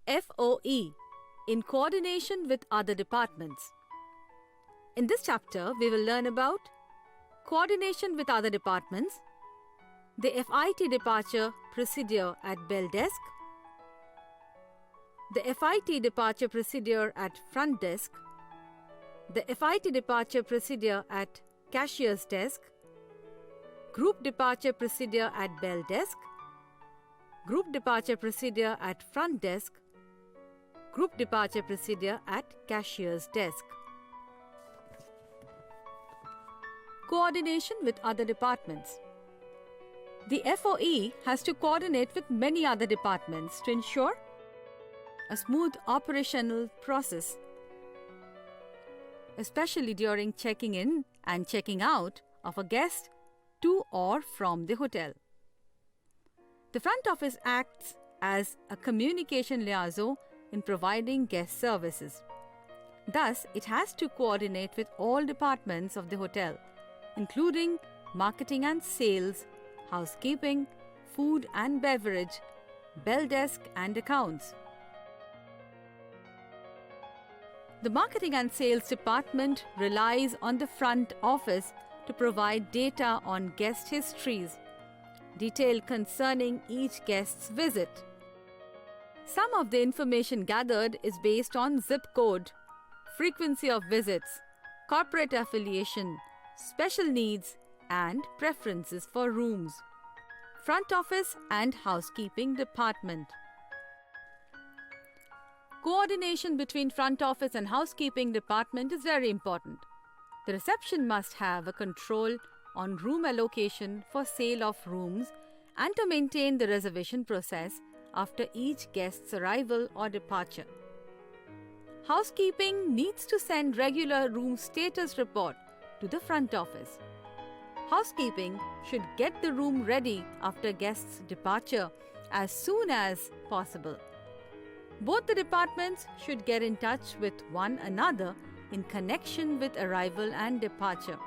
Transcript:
FOE, in coordination with other departments. In this chapter, we will learn about coordination with other departments, the FIT departure procedure at bell desk, the FIT departure procedure at front desk, the FIT departure procedure at cashier's desk, group departure procedure at bell desk, group departure procedure at front desk, group departure procedure at cashier's desk. Coordination with other departments. The FOE has to coordinate with many other departments to ensure a smooth operational process, especially during checking in and checking out of a guest to or from the hotel. The front office acts as a communication liaison in providing guest services. Thus, it has to coordinate with all departments of the hotel, including marketing and sales, housekeeping, food and beverage, bell desk and accounts. The marketing and sales department relies on the front office to provide data on guest histories, detail concerning each guest's visit. Some of the information gathered is based on zip code, frequency of visits, corporate affiliation, special needs, and preferences for rooms. Front office and housekeeping department. Coordination between front office and housekeeping department is very important. The reception must have a control on room allocation for sale of rooms and to maintain the reservation process after each guest's arrival or departure. Housekeeping needs to send regular room status report to the front office. Housekeeping should get the room ready after guest's departure as soon as possible. Both the departments should get in touch with one another in connection with arrival and departure.